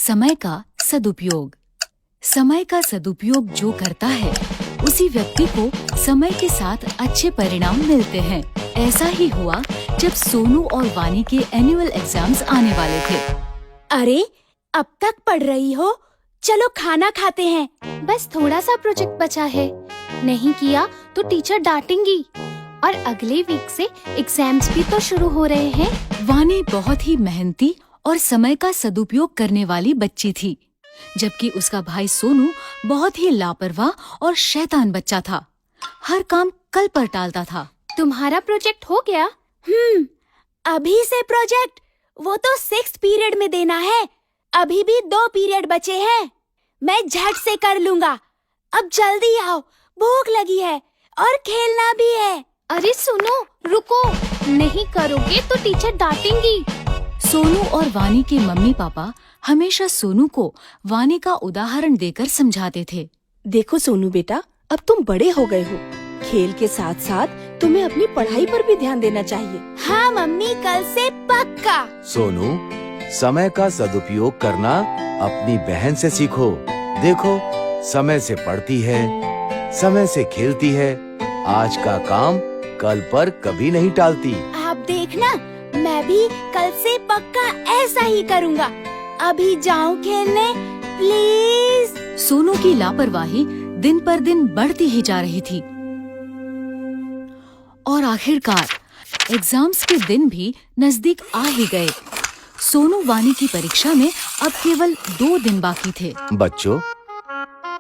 समय का सदुपयोग। समय का सदुपयोग जो करता है उसी व्यक्ति को समय के साथ अच्छे परिणाम मिलते हैं। ऐसा ही हुआ जब सोनू और वानी के एनुअल एग्जाम्स आने वाले थे। अरे, अब तक पढ़ रही हो? चलो खाना खाते हैं। बस थोड़ा सा प्रोजेक्ट बचा है, नहीं किया तो टीचर डांटेंगी। और अगले वीक से एग्जाम्स भी तो शुरू हो रहे हैं। वानी बहुत ही मेहनती और समय का सदुपयोग करने वाली बच्ची थी, जबकि उसका भाई सोनू बहुत ही लापरवाह और शैतान बच्चा था। हर काम कल पर टालता था। तुम्हारा प्रोजेक्ट हो गया? अभी से प्रोजेक्ट? वो तो 6th पीरियड में देना है। अभी भी 2 पीरियड बचे हैं। मैं झट से कर लूँगा। अब जल्दी आओ, भूख लगी है और खेलना भी है। अरे सुनो, रुको, नहीं करोगे तो टीचर डांटेंगी। सोनू और वानी के मम्मी पापा हमेशा सोनू को वानी का उदाहरण देकर समझाते थे। देखो सोनू बेटा, अब तुम बड़े हो गए हो। खेल के साथ साथ तुम्हें अपनी पढ़ाई पर भी ध्यान देना चाहिए। हाँ मम्मी, कल से पक्का। सोनू, समय का सदुपयोग करना अपनी बहन से सीखो। देखो, समय से पढ़ती है, समय से खेलती है, आज का काम कल पर कभी नहीं टालती। आप देखना, मैं भी कल से पक्का ऐसा ही करूँगा। अभी जाऊँ खेलने, प्लीज। सोनू की लापरवाही दिन पर दिन बढ़ती ही जा रही थी और आखिरकार एग्जाम्स के दिन भी नजदीक आ ही गए। सोनू वानी की परीक्षा में अब केवल 2 दिन बाकी थे। बच्चों,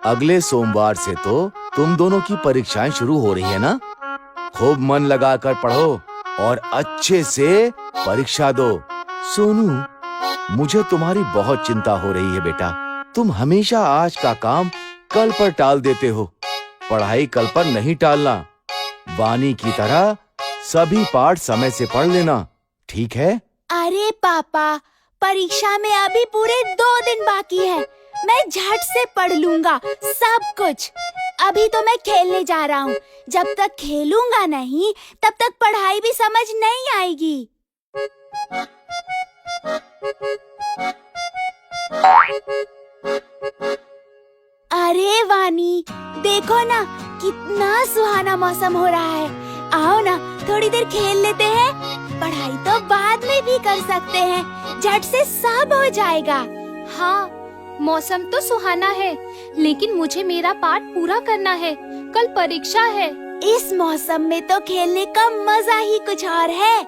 अगले सोमवार से तो तुम दोनों की परीक्षाएं शुरू हो रही है ना? खूब मन लगाकर पढ़ो और अच्छे से परीक्षा दो। सोनू, मुझे तुम्हारी बहुत चिंता हो रही है बेटा। तुम हमेशा आज का काम कल पर टाल देते हो। पढ़ाई कल पर नहीं टालना। वानी की तरह सभी पाठ समय से पढ़ लेना, ठीक है? अरे पापा, परीक्षा में अभी पूरे 2 दिन बाकी है। मैं झट से पढ़ लूँगा सब कुछ। अभी तो मैं खेलने जा रहा हूँ। जब तक खेलूंगा नहीं, तब तक पढ़ाई भी समझ नहीं आएगी। अरे वानी, देखो ना, कितना सुहाना मौसम हो रहा है। आओ ना, थोड़ी देर खेल लेते हैं। पढ़ाई तो बाद में भी कर सकते हैं, झट से सब हो जाएगा। हाँ, मौसम तो सुहाना है, लेकिन मुझे मेरा पाठ पूरा करना है। कल परीक्षा है। इस मौसम में तो खेलने का मजा ही कुछ और है।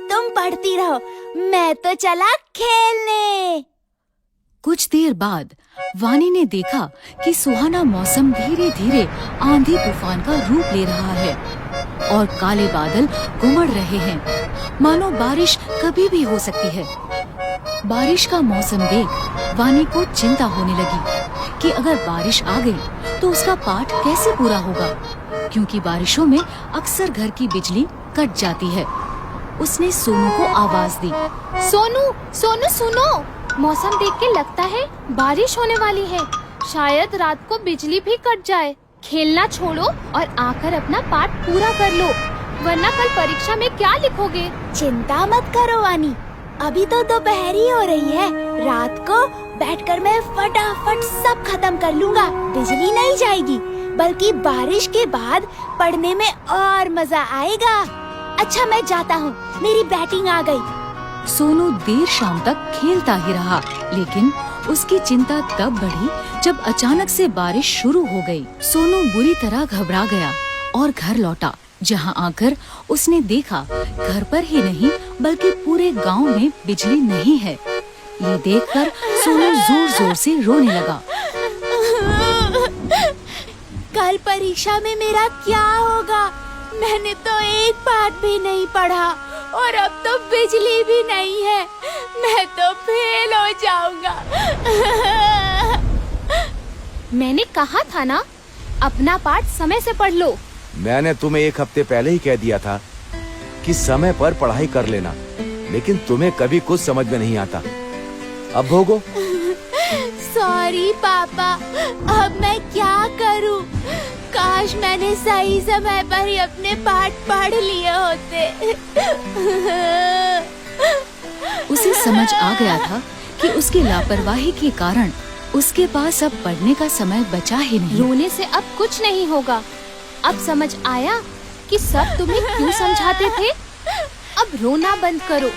तुम पढ़ती रहो, मैं तो चला खेलने। कुछ देर बाद वानी ने देखा कि सुहाना मौसम धीरे धीरे आंधी तूफान का रूप ले रहा है और काले बादल उमड़ रहे हैं, मानो बारिश कभी भी हो सकती है। बारिश का मौसम देख वानी को चिंता होने लगी कि अगर बारिश आ गई तो उसका पाठ कैसे पूरा होगा, क्योंकि बारिशों में अक्सर घर की बिजली कट जाती है। उसने सोनू को आवाज दी। सोनू, सोनू सुनो, मौसम देख के लगता है बारिश होने वाली है। शायद रात को बिजली भी कट जाए। खेलना छोड़ो और आकर अपना पाठ पूरा कर लो, वरना कल परीक्षा में क्या लिखोगे? चिंता मत करो वानी, अभी तो दोपहर ही हो रही है। रात को बैठकर मैं फटाफट सब खत्म कर लूँगा। बिजली नहीं जाएगी, बल्कि बारिश के बाद पढ़ने में और मजा आएगा। अच्छा, मैं जाता हूँ, मेरी बैटिंग आ गई। सोनू देर शाम तक खेलता ही रहा, लेकिन उसकी चिंता तब बढ़ी जब अचानक से बारिश शुरू हो गई। सोनू बुरी तरह घबरा गया और घर लौटा, जहाँ आकर उसने देखा घर पर ही नहीं बल्कि पूरे गांव में बिजली नहीं है। ये देखकर सोनू जोर जोर से रोने लगा। कल परीक्षा में मेरा क्या होगा? मैंने तो एक पाठ भी नहीं पढ़ा और अब तो बिजली भी नहीं है। मैं तो फेल हो जाऊंगा। मैंने कहा था ना, अपना पाठ समय से पढ़ लो। मैंने तुम्हें 1 हफ्ते पहले ही कह दिया था कि समय पर पढ़ाई कर लेना, लेकिन तुम्हें कभी कुछ समझ में नहीं आता। अब भोगो। सॉरी पापा, अब मैं क्या करूं? काश मैंने सही समय पर ही अपने पाठ पढ़ लिए होते। उसे समझ आ गया था कि उसकी लापरवाही के कारण उसके पास अब पढ़ने का समय बचा ही नहीं। रोने से अब कुछ नहीं होगा। अब समझ आया कि सब तुम्हें क्यों समझाते थे। अब रोना बंद करो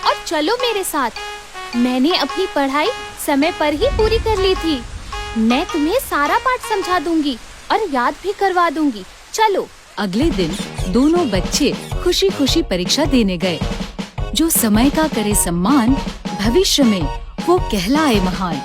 और चलो मेरे साथ। मैंने अपनी पढ़ाई समय पर ही पूरी कर ली थी। मैं तुम्हें सारा पाठ समझा दूंगी और याद भी करवा दूंगी। चलो। अगले दिन दोनों बच्चे खुशी खुशी परीक्षा देने गए। जो समय का करे सम्मान, भविष्य में वो कहलाए महान।